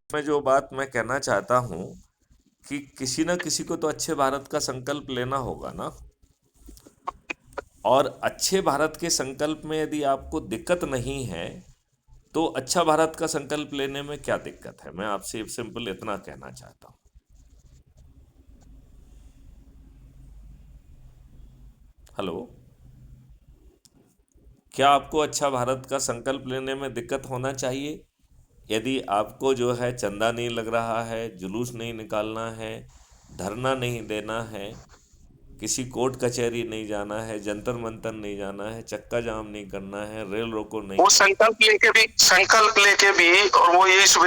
मैं जो बात मैं कहना चाहता हूँ कि किसी न किसी को तो अच्छे भारत का संकल्प लेना होगा ना। और अच्छे भारत के संकल्प में यदि आपको दिक्कत नहीं है तो अच्छा भारत का संकल्प लेने में क्या दिक्कत है? मैं आपसे सिंपल इतना कहना चाहता हूँ। हेलो। क्या आपको अच्छा भारत का संकल्प लेने में दिक्कत होना चाहिए? यदि आपको जो है चंदा नहीं लग रहा है, जुलूस नहीं निकालना है, धरना नहीं देना है, किसी कोर्ट कचहरी नहीं जाना है, जंतर मंतर नहीं जाना है, चक्का जाम नहीं करना है, रेल रोको नहीं, वो संकल्प लेके भी और वो ये इस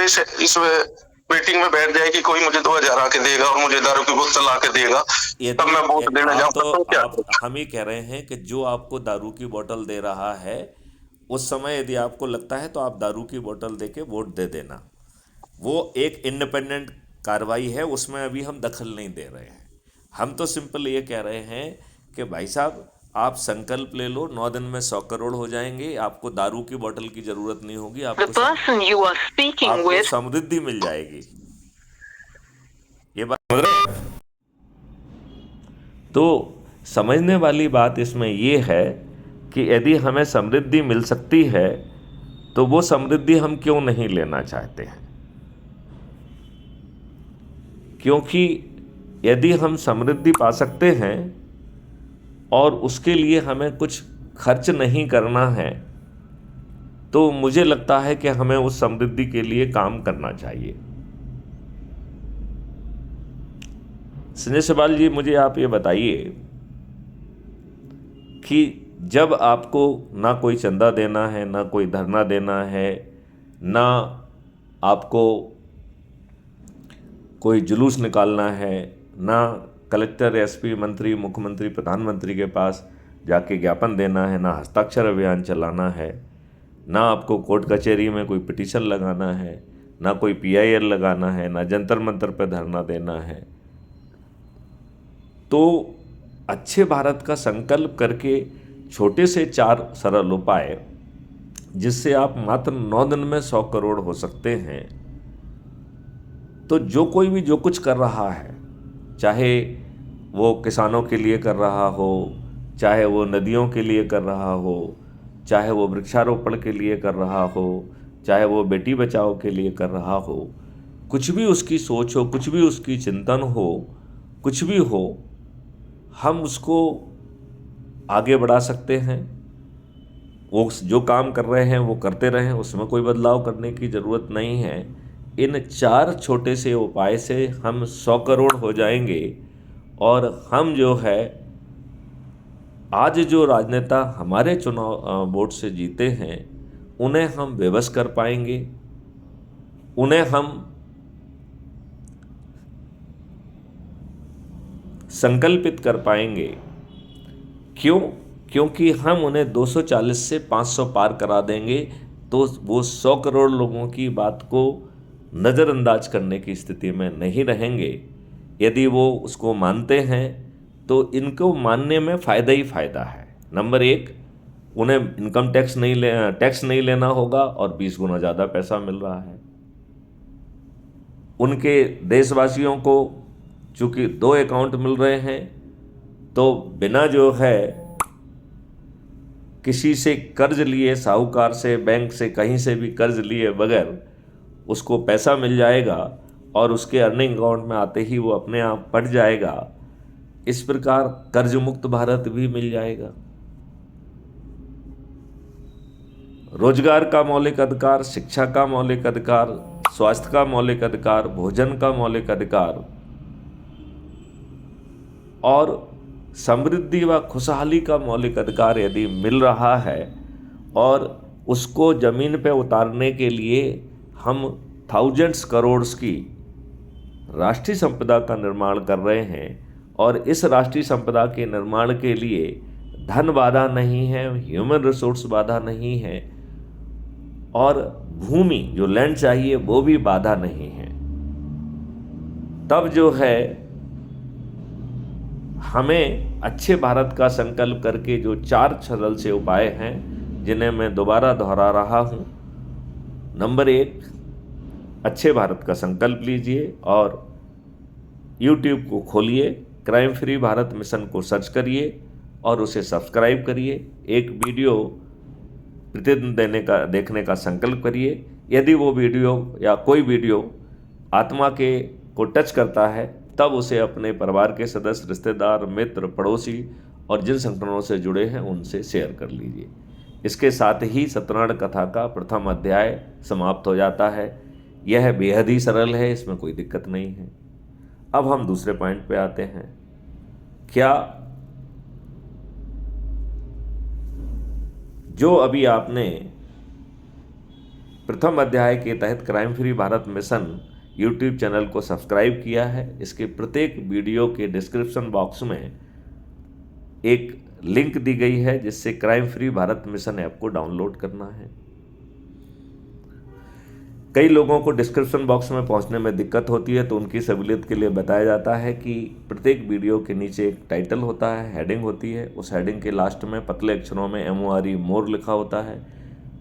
मीटिंग में बैठ जाए कि कोई मुझे 2000 आके देगा और मुझे दारू की बोतल आके देगा, तब यदि मैं वोट देने आप जाऊंगा, तो तो क्या आप करूं? हम ही कह रहे हैं कि जो आपको दारू की बोतल दे रहा है उस समय यदि आपको लगता है तो आप दारू की बोतल दे के वोट दे देना। वो एक इंडिपेंडेंट कार्रवाई है, उसमें अभी हम दखल नहीं दे रहे हैं। हम तो सिंपल ये कह रहे हैं कि भाई साहब आप संकल्प ले लो, 9 दिन में 100 करोड़ हो जाएंगे, आपको दारू की बोतल की जरूरत नहीं होगी, आपको समृद्धि मिल जाएगी। ये बात समझ रहे हैं? तो समझने वाली बात इसमें ये है कि यदि हमें समृद्धि मिल सकती है तो वो समृद्धि हम क्यों नहीं लेना चाहते हैं? क्योंकि यदि हम समृद्धि पा सकते हैं और उसके लिए हमें कुछ खर्च नहीं करना है तो मुझे लगता है कि हमें उस समृद्धि के लिए काम करना चाहिए। संजय सवाल जी, मुझे आप ये बताइए कि जब आपको ना कोई चंदा देना है, ना कोई धरना देना है, ना आपको कोई जुलूस निकालना है, ना कलेक्टर, एसपी, मंत्री, मुख्यमंत्री, प्रधानमंत्री के पास जाके ज्ञापन देना है, ना हस्ताक्षर अभियान चलाना है, ना आपको कोर्ट कचहरी में कोई पिटीशन लगाना है, ना कोई पीआईएल लगाना है, ना जंतर मंतर पर धरना देना है, तो अच्छे भारत का संकल्प करके छोटे से 4 सरल उपाय जिससे आप मात्र 9 दिन में 100 करोड़ हो सकते हैं। तो जो कोई भी जो कुछ कर रहा है, चाहे वो किसानों के लिए कर रहा हो, चाहे वो नदियों के लिए कर रहा हो, चाहे वो वृक्षारोपण के लिए कर रहा हो, चाहे वो बेटी बचाओ के लिए कर रहा हो, कुछ भी उसकी सोच हो, कुछ भी उसकी चिंतन हो, कुछ भी हो, हम उसको आगे बढ़ा सकते हैं। वो जो काम कर रहे हैं वो करते रहें, उसमें कोई बदलाव करने की ज़रूरत नहीं है। इन 4 छोटे से उपाय से हम 100 करोड़ हो जाएंगे और हम जो है आज जो राजनेता हमारे चुनाव वोट से जीते हैं उन्हें हम बेबस कर पाएंगे, उन्हें हम संकल्पित कर पाएंगे। क्यों? क्योंकि हम उन्हें 240 से 500 पार करा देंगे तो वो 100 करोड़ लोगों की बात को नज़रअंदाज करने की स्थिति में नहीं रहेंगे। यदि वो उसको मानते हैं तो इनको मानने में फ़ायदा ही फ़ायदा है। नंबर 1, उन्हें इनकम टैक्स नहीं लेना होगा और 20 गुना ज़्यादा पैसा मिल रहा है। उनके देशवासियों को चूँकि 2 अकाउंट मिल रहे हैं तो बिना जो है किसी से कर्ज लिए, साहूकार से, बैंक से, कहीं से भी कर्ज लिए बगैर उसको पैसा मिल जाएगा और उसके अर्निंग अकाउंट में आते ही वो अपने आप बढ़ जाएगा। इस प्रकार कर्ज मुक्त भारत भी मिल जाएगा। रोजगार का मौलिक अधिकार, शिक्षा का मौलिक अधिकार, स्वास्थ्य का मौलिक अधिकार, भोजन का मौलिक अधिकार और समृद्धि व खुशहाली का मौलिक अधिकार यदि मिल रहा है और उसको ज़मीन पे उतारने के लिए हम थाउजेंड्स करोड़ की राष्ट्रीय संपदा का निर्माण कर रहे हैं और इस राष्ट्रीय संपदा के निर्माण के लिए धन बाधा नहीं है, ह्यूमन रिसोर्स बाधा नहीं है और भूमि जो लैंड चाहिए वो भी बाधा नहीं है, तब जो है हमें अच्छे भारत का संकल्प करके जो 4 सरल से उपाय हैं जिन्हें मैं दोबारा दोहरा रहा हूँ। नंबर 1, अच्छे भारत का संकल्प लीजिए और YouTube को खोलिए, क्राइम फ्री भारत मिशन को सर्च करिए और उसे सब्सक्राइब करिए। एक वीडियो प्रतिदिन देखने का संकल्प करिए। यदि वो वीडियो या कोई वीडियो आत्मा को टच करता है, तब उसे अपने परिवार के सदस्य, रिश्तेदार, मित्र, पड़ोसी और जिन संगठनों से जुड़े हैं उनसे शेयर कर लीजिए। इसके साथ ही सत्यनारायण कथा का प्रथम अध्याय समाप्त हो जाता है। यह बेहद ही सरल है, इसमें कोई दिक्कत नहीं है। अब हम दूसरे पॉइंट पे आते हैं। क्या जो अभी आपने प्रथम अध्याय के तहत crime free Bharat mission YouTube channel को सब्सक्राइब किया है, इसके प्रत्येक वीडियो के डिस्क्रिप्शन बॉक्स में एक लिंक दी गई है जिससे crime free Bharat mission app को डाउनलोड करना है। कई लोगों को डिस्क्रिप्शन बॉक्स में पहुंचने में दिक्कत होती है, तो उनकी सहूलियत के लिए बताया जाता है कि प्रत्येक वीडियो के नीचे एक टाइटल होता है, हेडिंग होती है। उस हेडिंग के लास्ट में पतले अक्षरों में MORE मोर लिखा होता है।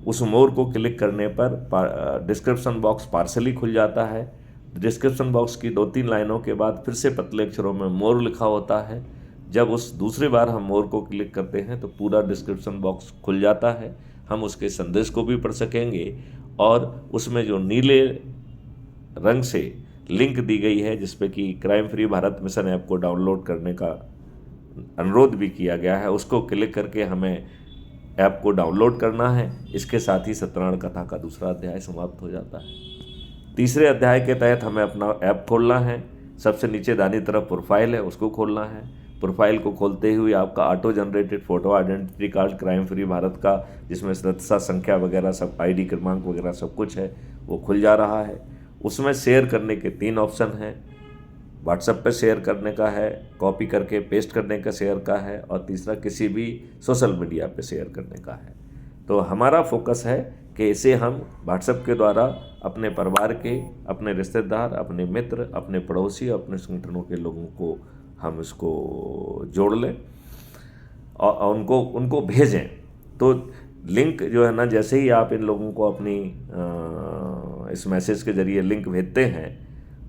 उस मोर को क्लिक करने पर डिस्क्रिप्शन बॉक्स पार्सली खुल जाता है। डिस्क्रिप्शन बॉक्स की 2-3 लाइनों के बाद फिर से पतले अक्षरों में मोर लिखा होता है। जब उस दूसरी बार हम मोर को क्लिक करते हैं तो पूरा डिस्क्रिप्शन बॉक्स खुल जाता है। हम उसके संदेश को भी पढ़ सकेंगे और उसमें जो नीले रंग से लिंक दी गई है जिस पे कि crime free Bharat mission app को डाउनलोड करने का अनुरोध भी किया गया है, उसको क्लिक करके हमें ऐप को डाउनलोड करना है। इसके साथ ही सत्यनारायण कथा का दूसरा अध्याय समाप्त हो जाता है। तीसरे अध्याय के तहत हमें अपना ऐप खोलना है। सबसे नीचे दाहिनी तरफ प्रोफाइल है, उसको खोलना है। प्रोफाइल को खोलते हुए आपका auto generated photo identity card crime free Bharat का, जिसमें सदस्यता संख्या वगैरह सब, ID क्रमांक वगैरह सब कुछ है, वो खुल जा रहा है। उसमें शेयर करने के 3 ऑप्शन हैं। व्हाट्सएप पे शेयर करने का है, कॉपी करके पेस्ट करने का शेयर का है, और तीसरा किसी भी सोशल मीडिया पे शेयर करने का है। तो हमारा फोकस है कि इसे हम व्हाट्सएप के द्वारा अपने परिवार के, अपने रिश्तेदार, अपने मित्र, अपने पड़ोसी, अपने संगठनों के लोगों को हम इसको जोड़ लें और उनको भेजें। तो लिंक जो है ना, जैसे ही आप इन लोगों को अपनी इस मैसेज के जरिए लिंक भेजते हैं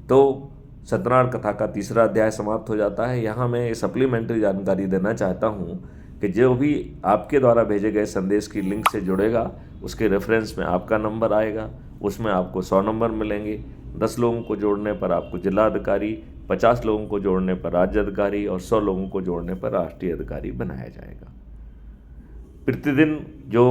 तो सत्यनारायण कथा का तीसरा अध्याय समाप्त हो जाता है। यहाँ मैं ये सप्लीमेंट्री जानकारी देना चाहता हूँ कि जो भी आपके द्वारा भेजे गए संदेश की लिंक से जुड़ेगा उसके रेफरेंस में आपका नंबर आएगा। उसमें आपको 100 नंबर मिलेंगे। 10 लोगों को जोड़ने पर आपको जिला अधिकारी, 50 लोगों को जोड़ने पर राज्य अधिकारी और 100 लोगों को जोड़ने पर राष्ट्रीय अधिकारी बनाया जाएगा। प्रतिदिन जो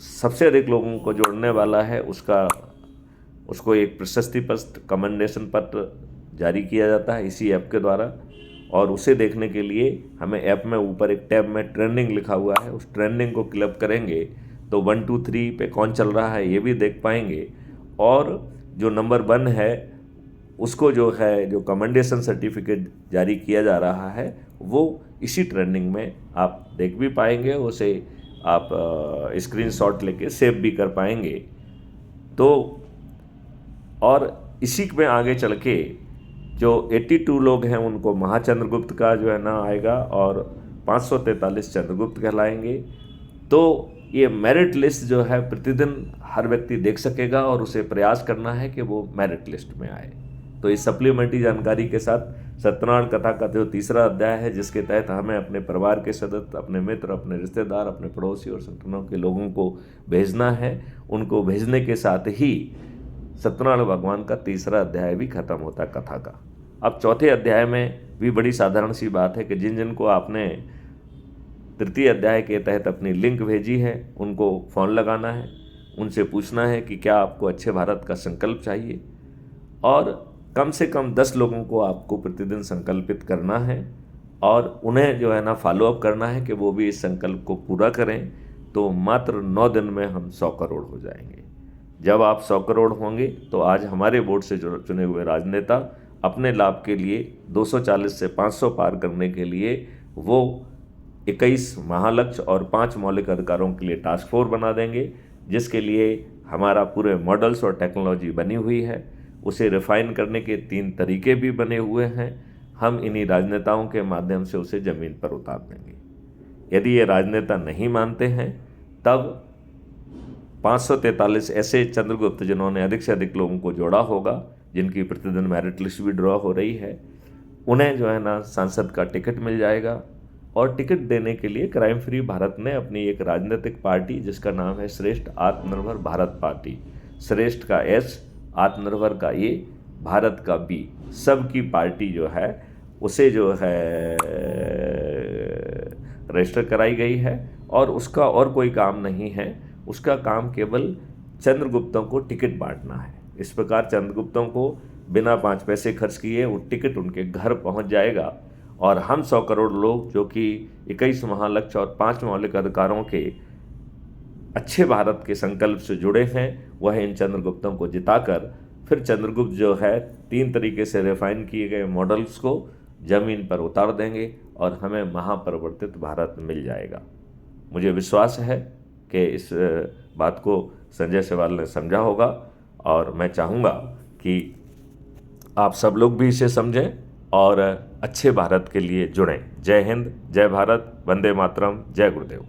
सबसे अधिक लोगों को जोड़ने वाला है उसको एक प्रशस्ति पत्र, कमेंडेशन पत्र जारी किया जाता है इसी ऐप के द्वारा। और उसे देखने के लिए हमें ऐप में ऊपर एक टैब में ट्रेंडिंग लिखा हुआ है, उस ट्रेंडिंग को क्लिक करेंगे तो 1, 2, 3 पे कौन चल रहा है ये भी देख पाएंगे। और जो नंबर 1 है उसको जो है, जो कमेंडेशन सर्टिफिकेट जारी किया जा रहा है, वो इसी ट्रेंडिंग में आप देख भी पाएंगे। उसे आप स्क्रीनशॉट लेके सेव भी कर पाएंगे। तो और इसी में आगे चल के जो 82 लोग हैं उनको महाचंद्रगुप्त का जो है ना आएगा और 543 चंद्रगुप्त कहलाएंगे। तो ये मेरिट लिस्ट जो है प्रतिदिन हर व्यक्ति देख सकेगा और उसे प्रयास करना है कि वो मेरिट लिस्ट में आए। तो इस सप्लीमेंट्री जानकारी के साथ सत्यनारायण कथा का जो तीसरा अध्याय है, जिसके तहत हमें अपने परिवार के सदस्य, अपने मित्र, अपने रिश्तेदार, अपने पड़ोसी और संगठनों के लोगों को भेजना है, उनको भेजने के साथ ही सत्यनारायण भगवान का तीसरा अध्याय भी खत्म होता है कथा का। अब चौथे अध्याय में भी बड़ी साधारण सी बात है कि जिन को आपने तृतीय अध्याय के तहत अपनी लिंक भेजी है उनको फ़ोन लगाना है, उनसे पूछना है कि क्या आपको अच्छे भारत का संकल्प चाहिए, और कम से कम 10 लोगों को आपको प्रतिदिन संकल्पित करना है और उन्हें जो है ना फॉलोअप करना है कि वो भी इस संकल्प को पूरा करें। तो मात्र 9 दिन में हम 100 करोड़ हो जाएंगे। जब आप 100 करोड़ होंगे तो आज हमारे बोर्ड से चुने हुए राजनेता अपने लाभ के लिए 240 से 500 पार करने के लिए वो 21 महालक्ष्य और 5 मौलिक अधिकारों के लिए टास्क फोर्स बना देंगे, जिसके लिए हमारा पूरे मॉडल्स और टेक्नोलॉजी बनी हुई है। उसे रिफाइन करने के 3 तरीके भी बने हुए हैं। हम इन्हीं राजनेताओं के माध्यम से उसे ज़मीन पर उतार देंगे। यदि ये राजनेता नहीं मानते हैं तब 543 ऐसे चंद्रगुप्त जिन्होंने अधिक से अधिक लोगों को जोड़ा होगा, जिनकी प्रतिदिन मेरिट लिस्ट भी ड्रॉ हो रही है, उन्हें जो है ना सांसद का टिकट मिल जाएगा। और टिकट देने के लिए क्राइम फ्री भारत ने अपनी एक राजनीतिक पार्टी जिसका नाम है श्रेष्ठ आत्मनिर्भर भारत पार्टी, श्रेष्ठ का एस, आत्मनिर्भर का ए, भारत का बी, सबकी पार्टी जो है उसे जो है रजिस्टर कराई गई है। और उसका और कोई काम नहीं है, उसका काम केवल चंद्रगुप्तों को टिकट बांटना है। इस प्रकार चंद्रगुप्तों को बिना 5 पैसे खर्च किए वो टिकट उनके घर पहुंच जाएगा और हम 100 करोड़ लोग जो कि 21 महालक्ष्य और 5 मौलिक अधिकारों के अच्छे भारत के संकल्प से जुड़े हैं, वह इन चंद्रगुप्तों को जिताकर फिर चंद्रगुप्त जो है 3 तरीके से रिफाइन किए गए मॉडल्स को ज़मीन पर उतार देंगे और हमें महापरिवर्तित भारत मिल जाएगा। मुझे विश्वास है कि इस बात को संजय सेवाल ने समझा होगा और मैं चाहूँगा कि आप सब लोग भी इसे समझें और अच्छे भारत के लिए जुड़ें। जय हिंद, जय भारत, वंदे मातरम, जय गुरुदेव।